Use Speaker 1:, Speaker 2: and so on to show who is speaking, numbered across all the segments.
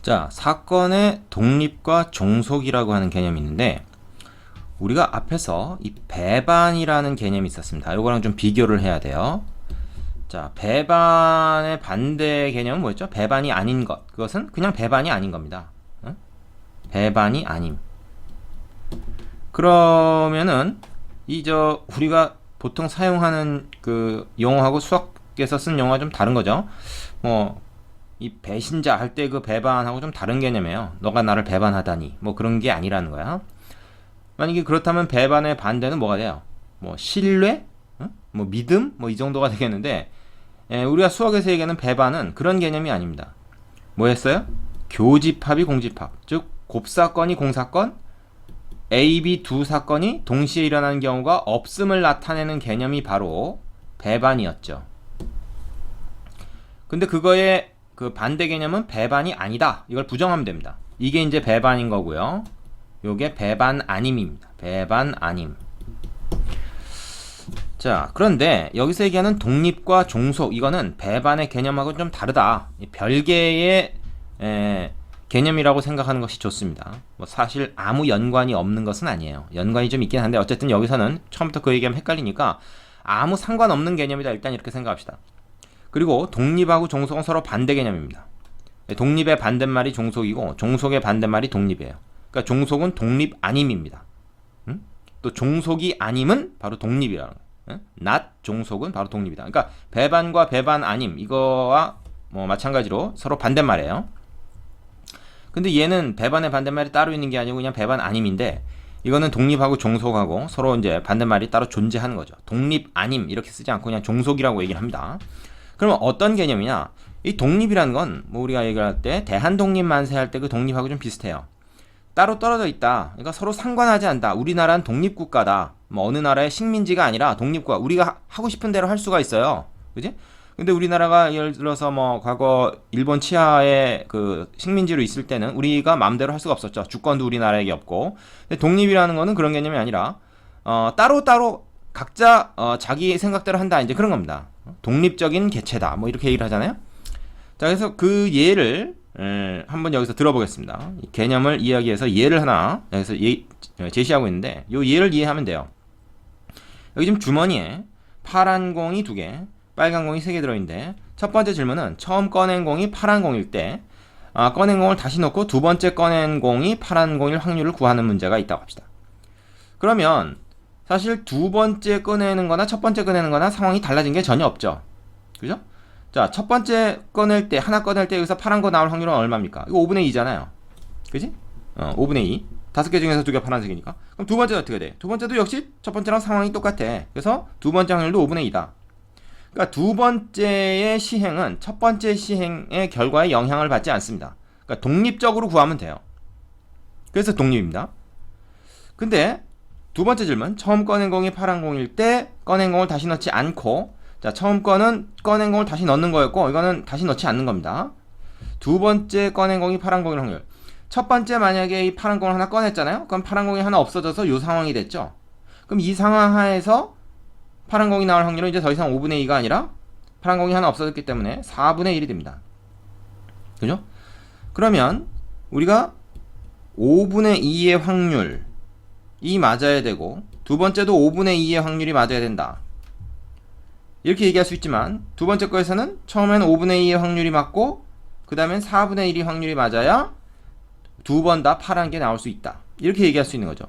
Speaker 1: 자, 사건의 독립과 종속이라고 하는 개념이 있는데 우리가 앞에서 이 배반이라는 개념이 있었습니다. 이거랑 좀 비교를 해야 돼요. 자, 배반의 반대 개념은 뭐였죠? 배반이 아닌 것. 그것은 그냥 배반이 아닌 겁니다. 응? 배반이 아님. 그러면은 우리가 보통 사용하는 그 용어하고 수학에서 쓴 용어가 좀 다른 거죠. 뭐 이 배신자 할 때 그 배반하고 좀 다른 개념이에요. 너가 나를 배반하다니. 뭐 그런 게 아니라는 거야. 만약에 그렇다면 배반의 반대는 뭐가 돼요? 뭐 신뢰? 응? 뭐 믿음? 뭐 이 정도가 되겠는데 우리가 수학에서 얘기하는 배반은 그런 개념이 아닙니다. 뭐였어요? 교집합이 공집합. 즉 곱사건이 공사건, A, B 두 사건이 동시에 일어나는 경우가 없음을 나타내는 개념이 바로 배반이었죠. 근데 그거의 그 반대 개념은 배반이 아니다. 이걸 부정하면 됩니다. 이게 이제 배반인 거고요. 요게 배반 아님입니다. 배반 아님. 자, 그런데 여기서 얘기하는 독립과 종속, 이거는 배반의 개념하고 좀 다르다. 별개의 개념이라고 생각하는 것이 좋습니다. 뭐 사실 아무 연관이 없는 것은 아니에요. 연관이 좀 있긴 한데 어쨌든 여기서는 처음부터 그 얘기하면 헷갈리니까 아무 상관없는 개념이다. 일단 이렇게 생각합시다. 그리고 독립하고 종속은 서로 반대 개념입니다. 독립의 반대말이 종속이고 종속의 반대말이 독립이에요. 그러니까 종속은 독립 아님입니다. 또 종속이 아님은 바로 독립이라는 거예요. not 종속은 바로 독립이다. 그러니까 배반과 배반 아님 이거와 뭐 마찬가지로 서로 반대말이에요. 근데 얘는 배반의 반대말이 따로 있는 게 아니고 그냥 배반 아님인데 이거는 독립하고 종속하고 서로 이제 반대말이 따로 존재하는 거죠. 독립 아님 이렇게 쓰지 않고 그냥 종속이라고 얘기를 합니다. 그러면 어떤 개념이냐? 이 독립이라는 건 뭐 우리가 얘기할 때 대한독립 만세 할 때 그 독립하고 좀 비슷해요. 따로 떨어져 있다. 그러니까 서로 상관하지 않다. 우리나라는 독립국가다. 뭐 어느 나라의 식민지가 아니라 독립국가. 우리가 하고 싶은 대로 할 수가 있어요. 그지? 근데 우리나라가 예를 들어서 뭐 과거 일본 치하에 그 식민지로 있을 때는 우리가 마음대로 할 수가 없었죠. 주권도 우리나라에게 없고. 근데 독립이라는 거는 그런 개념이 아니라 따로 각자 자기 생각대로 한다. 이제 그런 겁니다. 독립적인 개체다. 뭐 이렇게 얘기를 하잖아요. 자, 그래서 그 예를 한번 여기서 들어보겠습니다. 이 개념을 이야기해서 예를 하나 여기서 제시하고 있는데 이 예를 이해하면 돼요. 여기 지금 주머니에 파란 공이 2개, 빨간 공이 3개 들어있는데 첫 번째 질문은 처음 꺼낸 공이 파란 공일 때 꺼낸 공을 다시 넣고 두 번째 꺼낸 공이 파란 공일 확률을 구하는 문제가 있다고 합시다. 그러면 사실 두 번째 꺼내는 거나 첫 번째 꺼내는 거나 상황이 달라진 게 전혀 없죠. 그죠? 자, 첫 번째 꺼낼 때, 하나 꺼낼 때 여기서 파란 거 나올 확률은 얼마입니까? 이거 5분의 2잖아요. 그지? 5분의 2. 5개 중에서 2개 파란색이니까. 그럼 두 번째는 어떻게 돼? 두 번째도 역시 첫 번째랑 상황이 똑같아. 그래서 두 번째 확률도 5분의 2다. 그러니까 두 번째의 시행은 첫 번째 시행의 결과에 영향을 받지 않습니다. 그러니까 독립적으로 구하면 돼요. 그래서 독립입니다. 근데 두 번째 질문, 처음 꺼낸 공이 파란 공일 때 꺼낸 공을 다시 넣지 않고, 자, 처음 거는 꺼낸 공을 다시 넣는 거였고 이거는 다시 넣지 않는 겁니다. 두 번째 꺼낸 공이 파란 공일 확률. 첫 번째 만약에 이 파란 공을 하나 꺼냈잖아요. 그럼 파란 공이 하나 없어져서 이 상황이 됐죠. 그럼 이 상황 하에서 파란 공이 나올 확률은 이제 더 이상 5분의 2가 아니라 파란 공이 하나 없어졌기 때문에 4분의 1이 됩니다. 그죠? 그러면 우리가 5분의 2의 확률 이 맞아야 되고 두 번째도 5분의 2의 확률이 맞아야 된다. 이렇게 얘기할 수 있지만 두 번째 거에서는 처음에는 5분의 2의 확률이 맞고 그 다음엔 4분의 1이 확률이 맞아야 두 번 다 파란 게 나올 수 있다. 이렇게 얘기할 수 있는 거죠.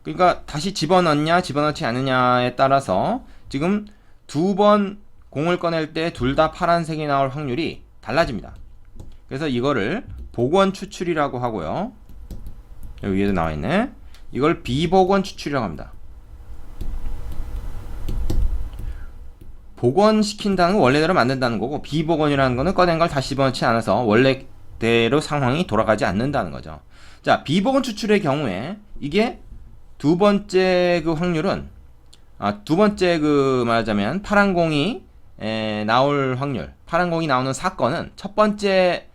Speaker 1: 그러니까 다시 집어넣냐 집어넣지 않느냐에 따라서 지금 두 번 공을 꺼낼 때 둘 다 파란색이 나올 확률이 달라집니다. 그래서 이거를 복원 추출이라고 하고요. 여기 위에도 나와 있네. 이걸 비복원 추출이라고 합니다. 복원시킨다는 건 원래대로 만든다는 거고 비복원이라는 거는 꺼낸 걸 다시 집어넣지 않아서 원래대로 상황이 돌아가지 않는다는 거죠. 자, 비복원 추출의 경우에 이게 두 번째 그 확률은 두 번째 그 말하자면 파란 공이 나올 확률, 파란 공이 나오는 사건은 첫 번째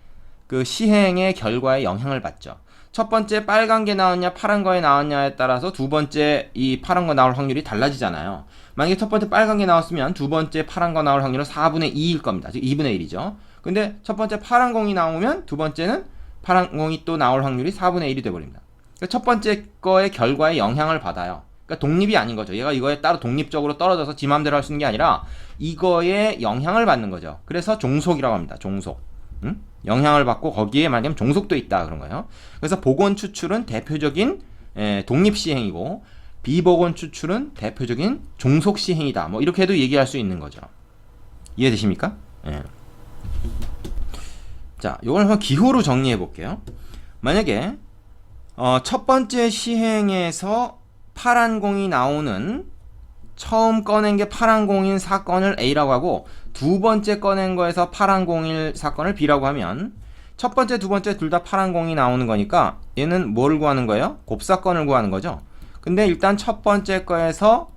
Speaker 1: 그 시행의 결과에 영향을 받죠. 첫 번째 빨간 게 나왔냐 파란 거에 나왔냐에 따라서 두 번째 이 파란 거 나올 확률이 달라지잖아요. 만약에 첫 번째 빨간 게 나왔으면 두 번째 파란 거 나올 확률은 4분의 2일 겁니다. 즉 2분의 1이죠. 근데 첫 번째 파란 공이 나오면 두 번째는 파란 공이 또 나올 확률이 4분의 1이 돼버립니다. 그러니까 첫 번째 거의 결과에 영향을 받아요. 그러니까 독립이 아닌 거죠. 얘가 이거에 따로 독립적으로 떨어져서 지 맘대로 할 수 있는 게 아니라 이거에 영향을 받는 거죠. 그래서 종속이라고 합니다. 종속. 영향을 받고 거기에 말하면 종속도 있다 그런 거예요. 그래서 복원 추출은 대표적인 독립 시행이고 비복원 추출은 대표적인 종속 시행이다. 뭐 이렇게도 얘기할 수 있는 거죠. 이해되십니까? 예. 자, 이걸 한번 기호로 정리해 볼게요. 만약에 첫 번째 시행에서 파란 공이 나오는 처음 꺼낸 게 파란 공인 사건을 A라고 하고 두 번째 꺼낸 거에서 파란 공일 사건을 B라고 하면 첫 번째, 두 번째 둘 다 파란 공이 나오는 거니까 얘는 뭘 구하는 거예요? 곱사건을 구하는 거죠. 근데 일단 첫 번째 거에서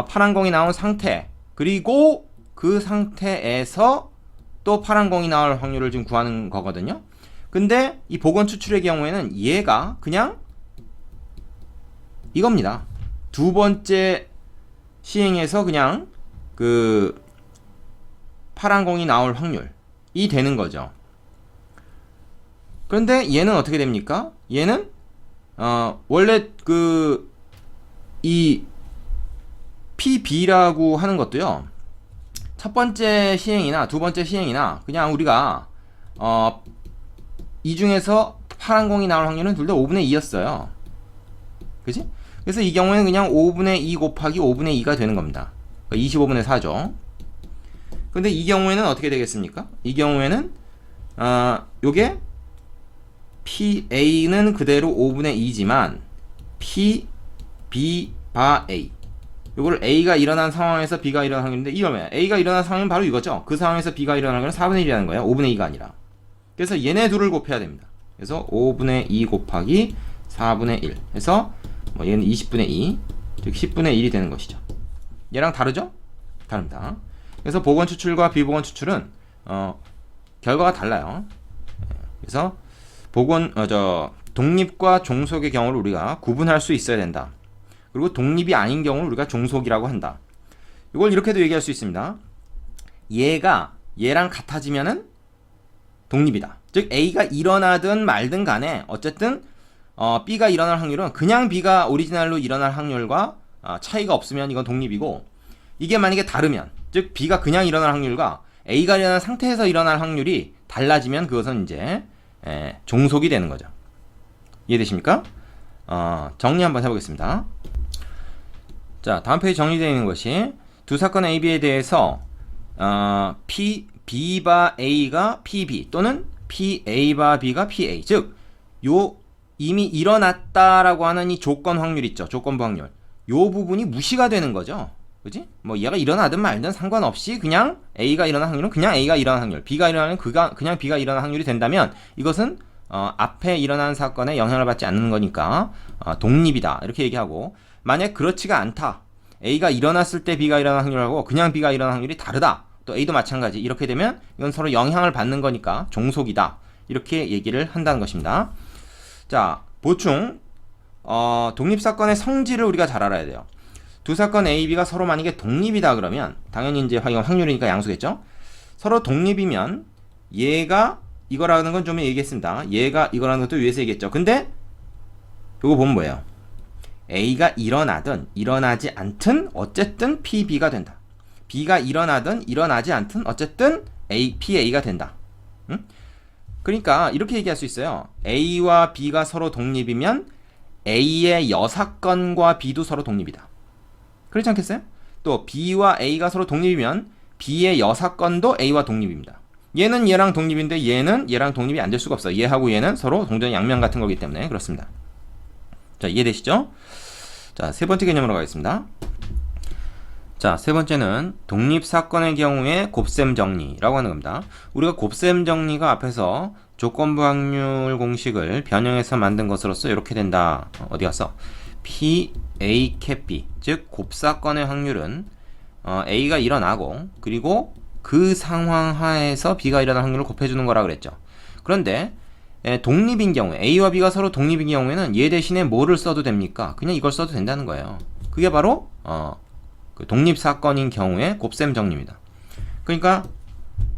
Speaker 1: 파란 공이 나온 상태 그리고 그 상태에서 또 파란 공이 나올 확률을 지금 구하는 거거든요. 근데 이 복원 추출의 경우에는 얘가 그냥 이겁니다. 두 번째 시행에서 그냥 그 파란 공이 나올 확률이 되는 거죠. 그런데 얘는 어떻게 됩니까? 얘는 원래 그 이 PB라고 하는 것도요. 첫 번째 시행이나 두 번째 시행이나 그냥 우리가 이 중에서 파란 공이 나올 확률은 둘 다 5분의 2였어요. 그지? 그래서 이 경우에는 그냥 5분의 2 곱하기 5분의 2가 되는 겁니다. 그러니까 25분의 4죠. 근데 이 경우에는 어떻게 되겠습니까? 이 경우에는 요게 PA는 그대로 5분의 2지만 B 바 A 요거를 A가 일어난 상황에서 B가 일어난 확률인데 이러면 A가 일어난 상황은 바로 이거죠. 그 상황에서 B가 일어난 확률은 4분의 1이라는 거예요. 5분의 2가 아니라. 그래서 얘네 둘을 곱해야 됩니다. 그래서 5분의 2 곱하기 4분의 1 해서 뭐 얘는 20분의 2 즉 10분의 1이 되는 것이죠. 얘랑 다르죠? 다릅니다. 그래서 복원 추출과 비복원 추출은 결과가 달라요. 그래서 독립과 종속의 경우를 우리가 구분할 수 있어야 된다. 그리고 독립이 아닌 경우를 우리가 종속이라고 한다. 이걸 이렇게도 얘기할 수 있습니다. 얘가 얘랑 같아지면은 독립이다. 즉 A가 일어나든 말든 간에 어쨌든 B가 일어날 확률은 그냥 B가 오리지널로 일어날 확률과 차이가 없으면 이건 독립이고 이게 만약에 다르면 즉 B가 그냥 일어날 확률과 A가 일어난 상태에서 일어날 확률이 달라지면 그것은 이제 종속이 되는 거죠. 이해되십니까? 정리 한번 해보겠습니다. 자, 다음 페이지 정리되어 있는 것이 두 사건 A, B에 대해서 B 바 A가 PB 또는 PA 바 B가 PA 즉 요 이미 일어났다라고 하는 이 조건 확률 있죠. 조건부 확률. 요 부분이 무시가 되는 거죠. 그지? 뭐 얘가 일어나든 말든 상관없이 그냥 A가 일어난 확률은 그냥 A가 일어난 확률, B가 일어나는 그냥 B가 일어난 확률이 된다면 이것은 앞에 일어난 사건에 영향을 받지 않는 거니까 독립이다 이렇게 얘기하고 만약 그렇지가 않다. A가 일어났을 때 B가 일어난 확률하고 그냥 B가 일어난 확률이 다르다. 또 A도 마찬가지. 이렇게 되면 이건 서로 영향을 받는 거니까 종속이다. 이렇게 얘기를 한다는 것입니다. 자, 보충. 독립사건의 성질을 우리가 잘 알아야 돼요. 두 사건 A, B가 서로 만약에 독립이다 그러면 당연히 이제 확률이니까 양수겠죠. 서로 독립이면 얘가 이거라는 건 좀 얘기했습니다. 얘가 이거라는 것도 위에서 얘기했죠. 근데 이거 보면 뭐예요? A가 일어나든 일어나지 않든 어쨌든 PB가 된다. B가 일어나든 일어나지 않든 어쨌든 PA가 된다. 응? 그러니까 이렇게 얘기할 수 있어요. A와 B가 서로 독립이면 A의 여사건과 B도 서로 독립이다. 그렇지 않겠어요? 또 B와 A가 서로 독립이면 B의 여사건도 A와 독립입니다. 얘는 얘랑 독립인데 얘는 얘랑 독립이 안 될 수가 없어요. 얘하고 얘는 서로 동전 양면 같은 거기 때문에 그렇습니다. 자, 이해되시죠? 자, 세 번째 개념으로 가겠습니다. 자, 세 번째는 독립사건의 경우에 곱셈 정리라고 하는 겁니다. 우리가 곱셈 정리가 앞에서 조건부 확률 공식을 변형해서 만든 것으로서 이렇게 된다. 어디 갔어? P, A, 캡 B. 즉, 곱사건의 확률은 A가 일어나고 그리고 그 상황 하에서 B가 일어날 확률을 곱해주는 거라 그랬죠. 그런데 독립인 경우에 A와 B가 서로 독립인 경우에는 얘 대신에 뭐를 써도 됩니까? 그냥 이걸 써도 된다는 거예요. 그게 바로 그 독립사건인 경우에 곱셈 정리입니다. 그러니까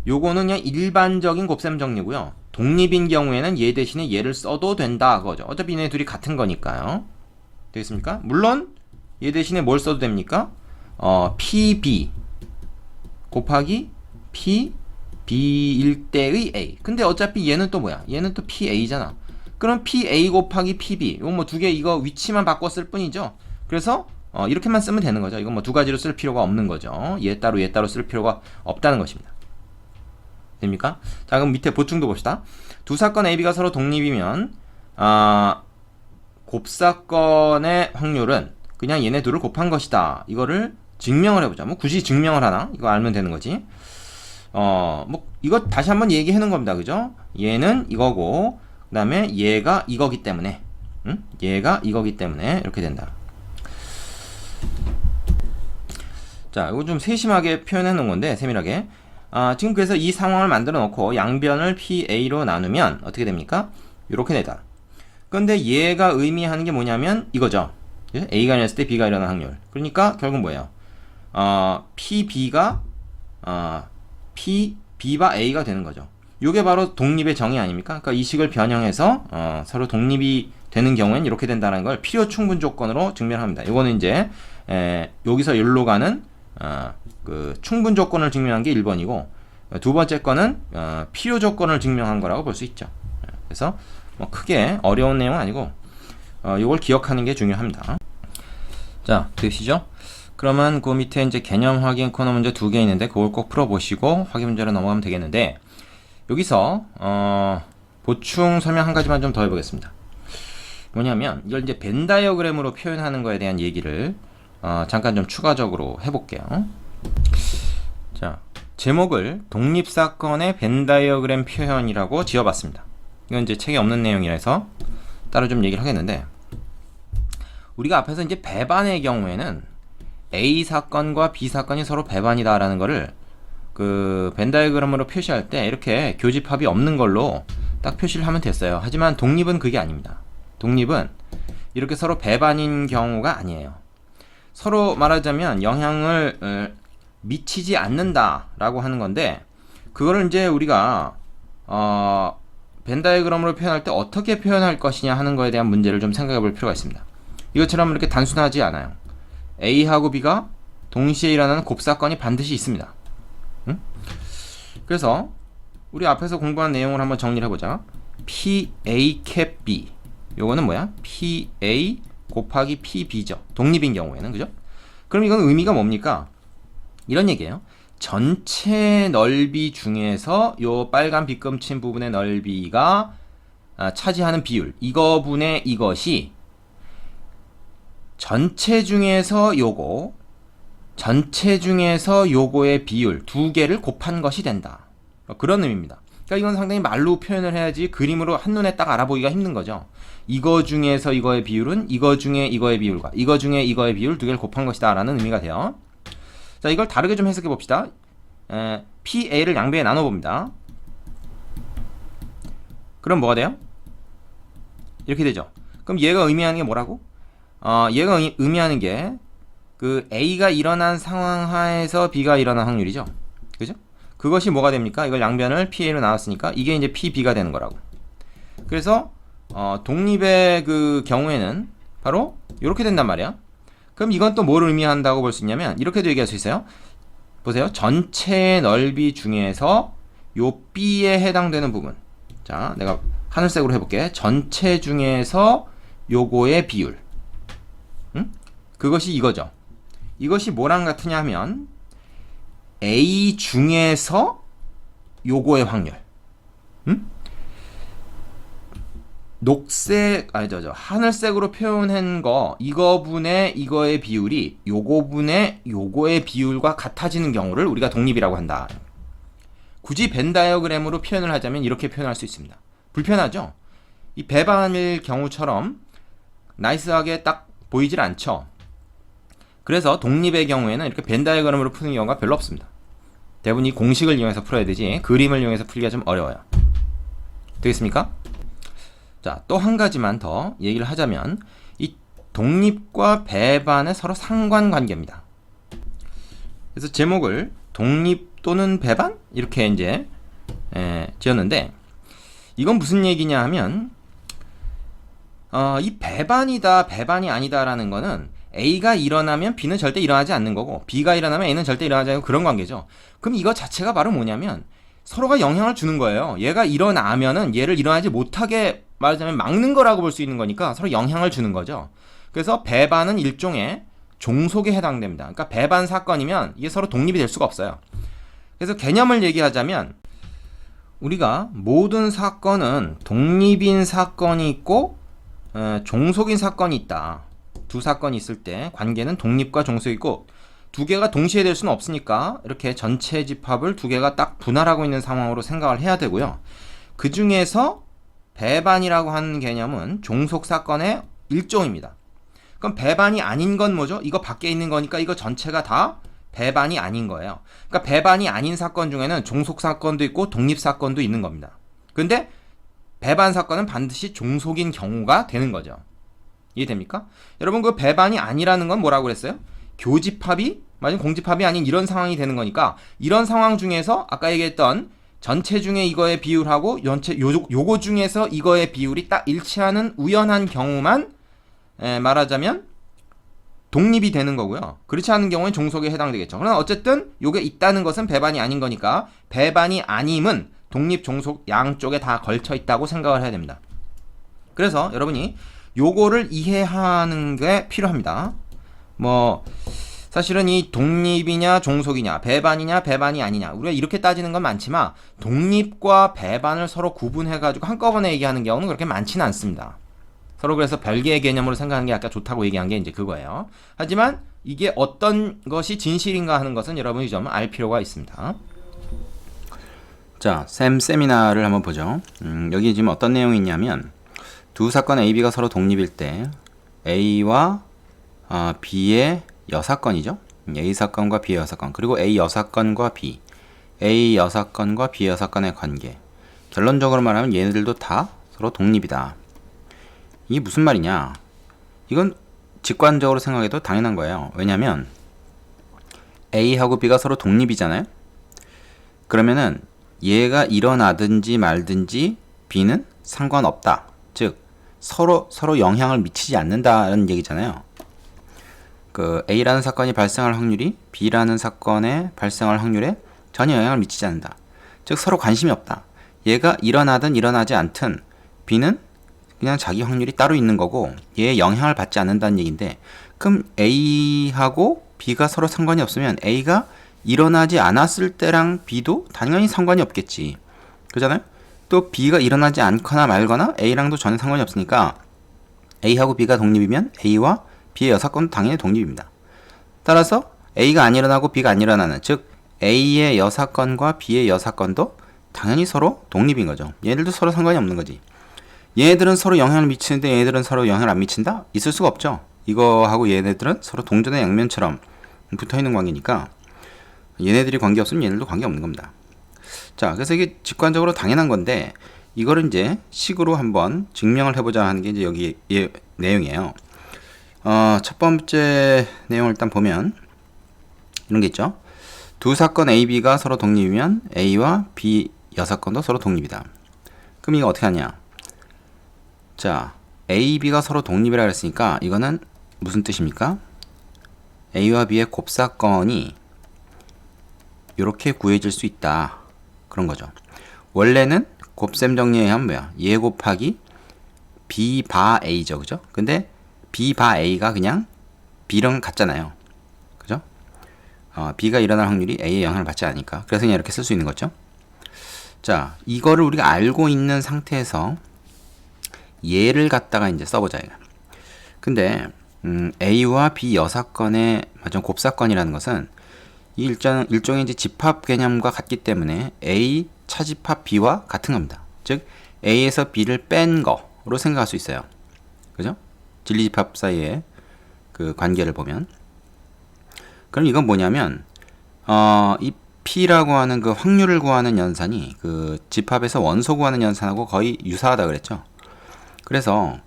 Speaker 1: 요거는 그냥 일반적인 곱셈 정리고요. 독립인 경우에는 얘 대신에 얘를 써도 된다 그거죠. 어차피 얘네 둘이 같은 거니까요. 되겠습니까? 물론 얘 대신에 뭘 써도 됩니까? PB 곱하기 PB일 때의 A. 근데 어차피 얘는 또 뭐야? 얘는 또 PA잖아. 그럼 PA 곱하기 PB. 이거 뭐 두 개 이거 위치만 바꿨을 뿐이죠. 그래서 이렇게만 쓰면 되는 거죠. 이건 뭐 두 가지로 쓸 필요가 없는 거죠. 얘 따로 쓸 필요가 없다는 것입니다. 됩니까? 자, 그럼 밑에 보충도 봅시다. 두 사건 A, B가 서로 독립이면 곱사건의 확률은 그냥 얘네 둘을 곱한 것이다. 이거를 증명을 해보자. 뭐 굳이 증명을 하나? 이거 알면 되는 거지. 뭐 이거 다시 한번 얘기해 놓은 겁니다. 그죠? 얘는 이거고 그 다음에 얘가 이거기 때문에 얘가 이거기 때문에 이렇게 된다. 자, 이거 좀 세심하게 표현해 놓은 건데 세밀하게. 지금 그래서 이 상황을 만들어 놓고 양변을 PA로 나누면 어떻게 됩니까? 이렇게 되다. 근데 얘가 의미하는 게 뭐냐면 이거죠. A가 일어났을 때 B가 일어나는 확률. 그러니까 결국 뭐예요? PB가 B바 A가 되는 거죠. 이게 바로 독립의 정의 아닙니까? 그러니까 이 식을 변형해서 서로 독립이 되는 경우엔 이렇게 된다는 걸 필요 충분 조건으로 증명합니다. 이거는 이제 여기서 여기로 가는 그 충분 조건을 증명한 게 1번이고 두 번째 거는 필요 조건을 증명한 거라고 볼 수 있죠. 그래서 뭐 크게 어려운 내용은 아니고 이걸 기억하는 게 중요합니다. 자, 되시죠? 그러면 그 밑에 이제 개념 확인 코너 문제 2개 있는데 그걸 꼭 풀어보시고 확인 문제로 넘어가면 되겠는데 여기서 보충 설명 한 가지만 좀 더 해보겠습니다. 뭐냐면 이걸 이제 벤 다이어그램으로 표현하는 거에 대한 얘기를 잠깐 좀 추가적으로 해볼게요. 자, 제목을 독립사건의 벤 다이어그램 표현이라고 지어봤습니다. 이건 이제 책에 없는 내용이라서 따로 좀 얘기를 하겠는데 우리가 앞에서 이제 배반의 경우에는 A 사건과 B 사건이 서로 배반이다라는 거를 그 벤 다이어그램으로 표시할 때 이렇게 교집합이 없는 걸로 딱 표시를 하면 됐어요. 하지만 독립은 그게 아닙니다. 독립은 이렇게 서로 배반인 경우가 아니에요. 서로 말하자면 영향을 미치지 않는다라고 하는 건데 그거를 이제 우리가 벤 다이어그램으로 표현할 때 어떻게 표현할 것이냐 하는 거에 대한 문제를 좀 생각해 볼 필요가 있습니다. 이것처럼 이렇게 단순하지 않아요. A하고 B가 동시에 일어나는 곱사건이 반드시 있습니다. 그래서 우리 앞에서 공부한 내용을 한번 정리를 해보자. PA 캡 B 요거는 뭐야? PA 곱하기 PB죠. 독립인 경우에는 그죠? 그럼 이건 의미가 뭡니까? 이런 얘기예요. 전체 넓이 중에서 요 빨간 빗금 친 부분의 넓이가 차지하는 비율 이거분의 이것이 전체 중에서 요거의 비율 두 개를 곱한 것이 된다. 그런 의미입니다. 그러니까 이건 상당히 말로 표현을 해야지 그림으로 한눈에 딱 알아보기가 힘든 거죠. 이거 중에서 이거의 비율은 이거 중에 이거의 비율과 이거 중에 이거의 비율 두 개를 곱한 것이다 라는 의미가 돼요. 자, 이걸 다르게 좀 해석해 봅시다. PA를 양배에 나눠 봅니다. 그럼 뭐가 돼요? 이렇게 되죠. 그럼 얘가 의미하는 게 뭐라고? 얘가 의미하는 게 그 A가 일어난 상황 하에서 B가 일어난 확률이죠. 그죠? 그것이 뭐가 됩니까? 이걸 양변을 PA로 나눴으니까 이게 이제 PB가 되는 거라고. 그래서 독립의 그 경우에는 바로 이렇게 된단 말이야. 그럼 이건 또 뭘 의미한다고 볼 수 있냐면 이렇게도 얘기할 수 있어요. 보세요. 전체 넓이 중에서 요 B에 해당되는 부분. 자, 내가 하늘색으로 해볼게. 전체 중에서 요거의 비율. 그것이 이거죠. 이것이 뭐랑 같으냐 하면 A 중에서 요거의 확률. 하늘색으로 표현한 거 이거분의 이거의 비율이 요거분의 요거의 비율과 같아지는 경우를 우리가 독립이라고 한다. 굳이 벤 다이어그램으로 표현을 하자면 이렇게 표현할 수 있습니다. 불편하죠? 이 배반일 경우처럼 나이스하게 딱 보이질 않죠? 그래서 독립의 경우에는 이렇게 벤 다이어그램으로 푸는 경우가 별로 없습니다. 대부분 이 공식을 이용해서 풀어야 되지 그림을 이용해서 풀기가 좀 어려워요. 되겠습니까? 자, 또 한 가지만 더 얘기를 하자면 이 독립과 배반의 서로 상관관계입니다. 그래서 제목을 독립 또는 배반? 이렇게 이제 지었는데, 이건 무슨 얘기냐 하면 이 배반이다 배반이 아니다라는 거는 A가 일어나면 B는 절대 일어나지 않는 거고, B가 일어나면 A는 절대 일어나지 않고, 그런 관계죠. 그럼 이거 자체가 바로 뭐냐면 서로가 영향을 주는 거예요. 얘가 일어나면은 얘를 일어나지 못하게 말하자면 막는 거라고 볼 수 있는 거니까 서로 영향을 주는 거죠. 그래서 배반은 일종의 종속에 해당됩니다. 그러니까 배반 사건이면 이게 서로 독립이 될 수가 없어요. 그래서 개념을 얘기하자면 우리가 모든 사건은 독립인 사건이 있고 종속인 사건이 있다. 두 사건이 있을 때 관계는 독립과 종속이고, 두 개가 동시에 될 수는 없으니까 이렇게 전체 집합을 두 개가 딱 분할하고 있는 상황으로 생각을 해야 되고요. 그 중에서 배반이라고 하는 개념은 종속 사건의 일종입니다. 그럼 배반이 아닌 건 뭐죠? 이거 밖에 있는 거니까 이거 전체가 다 배반이 아닌 거예요. 그러니까 배반이 아닌 사건 중에는 종속 사건도 있고 독립 사건도 있는 겁니다. 근데 배반 사건은 반드시 종속인 경우가 되는 거죠. 이해됩니까? 여러분, 그 배반이 아니라는 건 뭐라고 그랬어요? 교집합이 맞은 공집합이 아닌 이런 상황이 되는 거니까, 이런 상황 중에서 아까 얘기했던 전체 중에 이거의 비율하고 요거 중에서 이거의 비율이 딱 일치하는 우연한 경우만 말하자면 독립이 되는 거고요. 그렇지 않은 경우엔 종속에 해당되겠죠. 그러나 어쨌든 요게 있다는 것은 배반이 아닌 거니까 배반이 아님은 독립, 종속 양쪽에 다 걸쳐 있다고 생각을 해야 됩니다. 그래서 여러분이 요거를 이해하는 게 필요합니다. 사실은 이 독립이냐 종속이냐 배반이냐 배반이 아니냐 우리가 이렇게 따지는 건 많지만 독립과 배반을 서로 구분해가지고 한꺼번에 얘기하는 경우는 그렇게 많지는 않습니다. 서로 그래서 별개의 개념으로 생각하는 게 아까 좋다고 얘기한 게 이제 그거예요. 하지만 이게 어떤 것이 진실인가 하는 것은 여러분이 좀 알 필요가 있습니다. 자, 샘 세미나를 한번 보죠. 여기 지금 어떤 내용이 있냐면 두 사건 A, B가 서로 독립일 때 A와 B의 여사건이죠. A 사건과 B의 여사건, 그리고 A 여사건과 B, A 여사건과 B 여사건의 관계. 결론적으로 말하면 얘네들도 다 서로 독립이다. 이게 무슨 말이냐? 이건 직관적으로 생각해도 당연한 거예요. 왜냐면 A하고 B가 서로 독립이잖아요. 그러면은 얘가 일어나든지 말든지 B는 상관없다. 즉 서로 영향을 미치지 않는다는 얘기잖아요. 그 A라는 사건이 발생할 확률이 B라는 사건에 발생할 확률에 전혀 영향을 미치지 않는다. 즉 서로 관심이 없다. 얘가 일어나든 일어나지 않든 B는 그냥 자기 확률이 따로 있는 거고 얘의 영향을 받지 않는다는 얘기인데, 그럼 A하고 B가 서로 상관이 없으면 A가 일어나지 않았을 때랑 B도 당연히 상관이 없겠지. 그렇잖아요? 또 B가 일어나지 않거나 말거나 A랑도 전혀 상관이 없으니까 A하고 B가 독립이면 A와 B의 여사건도 당연히 독립입니다. 따라서 A가 안 일어나고 B가 안 일어나는, 즉 A의 여사건과 B의 여사건도 당연히 서로 독립인 거죠. 얘네들도 서로 상관이 없는 거지. 얘네들은 서로 영향을 미치는데 얘네들은 서로 영향을 안 미친다? 있을 수가 없죠. 이거하고 얘네들은 서로 동전의 양면처럼 붙어있는 관계니까 얘네들이 관계없으면 얘네들도 관계없는 겁니다. 자, 그래서 이게 직관적으로 당연한 건데 이거를 이제 식으로 한번 증명을 해보자 하는 게 이제 여기 내용이에요. 첫 번째 내용을 일단 보면 이런 게 있죠. 두 사건 A, B가 서로 독립이면 A와 B 여사건도 서로 독립이다. 그럼 이거 어떻게 하냐? 자, A, B가 서로 독립이라 그랬으니까 이거는 무슨 뜻입니까? A와 B의 곱사건이 이렇게 구해질 수 있다. 그런 거죠. 원래는 곱셈 정리에 의하면 뭐야? 얘 곱하기 B 바 A죠. 그죠? 근데 B 바 A가 그냥 B랑 같잖아요. 그죠? B가 일어날 확률이 A의 영향을 받지 않으니까. 그래서 그냥 이렇게 쓸 수 있는 거죠. 자, 이거를 우리가 알고 있는 상태에서 얘를 갖다가 이제 써보자. 근데 A와 B 여사건의 곱사건이라는 것은 이 일종의 이제 집합 개념과 같기 때문에 A 차집합 B와 같은 겁니다. 즉 A에서 B를 뺀 거로 생각할 수 있어요. 그죠? 진리집합 사이의 그 관계를 보면, 그럼 이건 뭐냐면 이 P라고 하는 그 확률을 구하는 연산이 그 집합에서 원소 구하는 연산하고 거의 유사하다 그랬죠. 그래서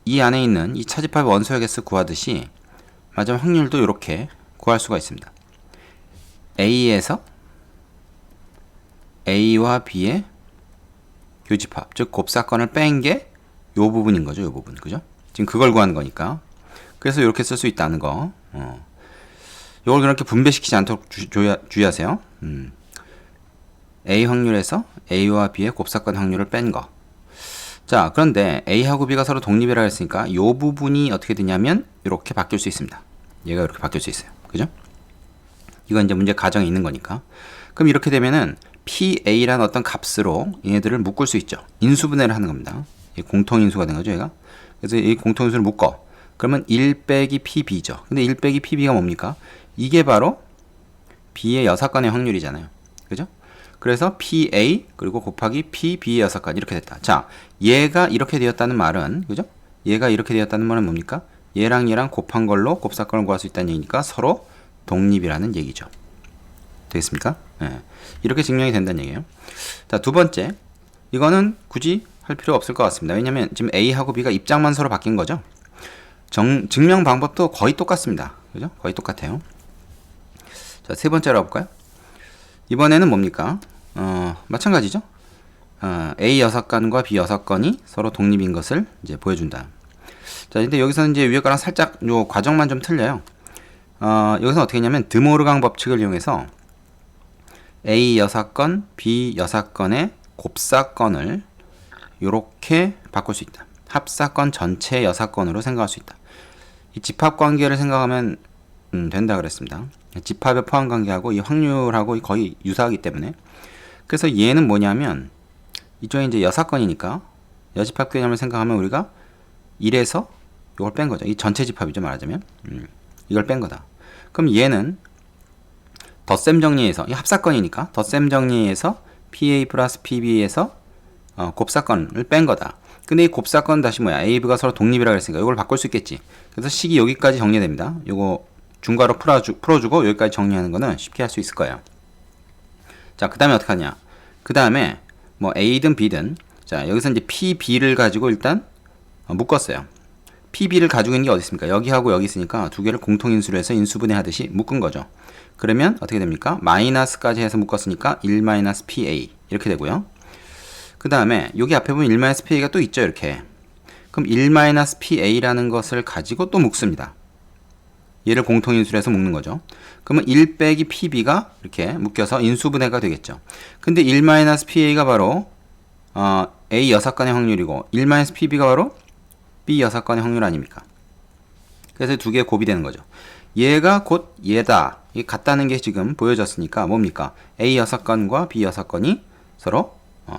Speaker 1: 이 안에 있는 이 차집합의 원소의 개수 구하듯이 맞으면 확률도 이렇게 구할 수가 있습니다.
Speaker 2: A에서 A와 B의 교집합, 즉 곱사건을 뺀 게 요 부분인 거죠. 요 부분. 그죠? 지금 그걸 구하는 거니까. 그래서 이렇게 쓸 수 있다는 거. 이걸 그렇게 분배시키지 않도록 주의하세요. A 확률에서 A와 B의 곱사건 확률을 뺀 거. 자, 그런데 A하고 B가 서로 독립이라 했으니까 이 부분이 어떻게 되냐면 이렇게 바뀔 수 있습니다. 얘가 이렇게 바뀔 수 있어요. 그죠? 이건 이제 문제 가정에 있는 거니까. 그럼 이렇게 되면은 PA라는 어떤 값으로 얘네들을 묶을 수 있죠. 인수분해를 하는 겁니다. 공통인수가 된 거죠, 얘가. 그래서 이 공통인수를 묶어. 그러면 1 빼기 PB죠. 근데 1 빼기 PB가 뭡니까? 이게 바로 B의 여사건의 확률이잖아요. 그죠? 그래서 PA 그리고 곱하기 PB의 여사건 이렇게 됐다. 자, 얘가 이렇게 되었다는 말은, 그죠? 얘가 이렇게 되었다는 말은 뭡니까? 얘랑 얘랑 곱한 걸로 곱사건을 구할 수 있다는 얘기니까 서로 독립이라는 얘기죠. 되겠습니까? 네. 이렇게 증명이 된다는 얘기예요. 자, 두 번째. 이거는 굳이 할 필요 없을 것 같습니다. 왜냐면 지금 A하고 B가 입장만 서로 바뀐 거죠. 증명 방법도 거의 똑같습니다. 그죠? 거의 똑같아요. 자, 세 번째로 볼까요? 이번에는 뭡니까? 마찬가지죠. A 여사건과 B 여사건이 서로 독립인 것을 이제 보여준다. 자, 근데 여기서는 이제 위에 거랑 살짝 요 과정만 좀 틀려요. 여기서 어떻게 했냐면 드모르강 법칙을 이용해서 A 여사건, B 여사건의 곱사건을 이렇게 바꿀 수 있다. 합사건 전체 여사건으로 생각할 수 있다. 이 집합관계를 생각하면 된다 그랬습니다. 집합의 포함관계하고 이 확률하고 거의 유사하기 때문에. 그래서 얘는 뭐냐면 이쪽에 이제 여사건이니까 여집합 개념을 생각하면 우리가 1에서 이걸 뺀 거죠. 이 전체 집합이죠, 말하자면. 이걸 뺀 거다. 그럼 얘는 덧셈 정리해서, 이 합사건이니까 덧셈 정리해서 PA 플러스 PB에서 곱사건을 뺀 거다. 근데 이 곱사건 다시 뭐야? A, B가 서로 독립이라고 했으니까 이걸 바꿀 수 있겠지. 그래서 식이 여기까지 정리됩니다. 요거 중괄호 풀어주고 여기까지 정리하는 거는 쉽게 할 수 있을 거예요. 자, 그 다음에 어떻게 하냐? 그 다음에 뭐 A든 B든, 자, 여기서 이제 PB를 가지고 일단 묶었어요. PB를 가지고 있는 게 어디 있습니까? 여기하고 여기 있으니까 두 개를 공통인수로 해서 인수분해 하듯이 묶은 거죠. 그러면 어떻게 됩니까? 마이너스까지 해서 묶었으니까 1-PA 이렇게 되고요. 그 다음에 여기 앞에 보면 1-PA가 또 있죠, 이렇게. 그럼 1-PA라는 것을 가지고 또 묶습니다. 얘를 공통인수로 해서 묶는 거죠. 그러면 1 빼기 PB가 이렇게 묶여서 인수분해가 되겠죠. 근데 1-PA가 바로 A 여사건의 확률이고 1-PB가 바로 B 여사건의 확률 아닙니까? 그래서 두 개의 곱이 되는 거죠. 얘가 곧 얘다. 이게 같다는 게 지금 보여졌으니까 뭡니까? A 여사건과 B 여사건이 서로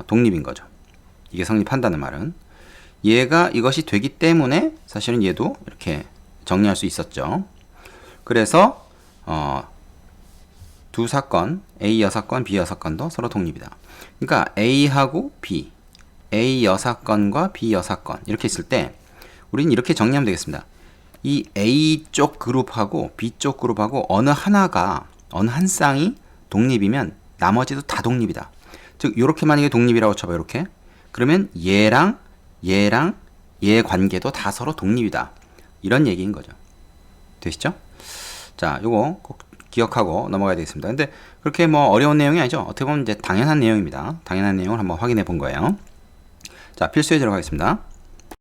Speaker 2: 독립인 거죠. 이게 성립한다는 말은. 얘가 이것이 되기 때문에 사실은 얘도 이렇게 정리할 수 있었죠. 그래서 두 사건, A 여사건, B 여사건도 서로 독립이다. 그러니까 A하고 B, A 여사건과 B 여사건 이렇게 있을 때 우리는 이렇게 정리하면 되겠습니다. 이 A 쪽 그룹하고 B 쪽 그룹하고 어느 한 쌍이 독립이면 나머지도 다 독립이다. 즉 이렇게 만약에 독립이라고 쳐봐요. 이렇게. 그러면 얘랑 얘 관계도 다 서로 독립이다. 이런 얘기인 거죠. 되시죠? 자, 요거 꼭 기억하고 넘어가야 되겠습니다. 근데 그렇게 뭐 어려운 내용이 아니죠. 어떻게 보면 이제 당연한 내용입니다. 당연한 내용을 한번 확인해 본 거예요. 자, 필수예제로 가겠습니다.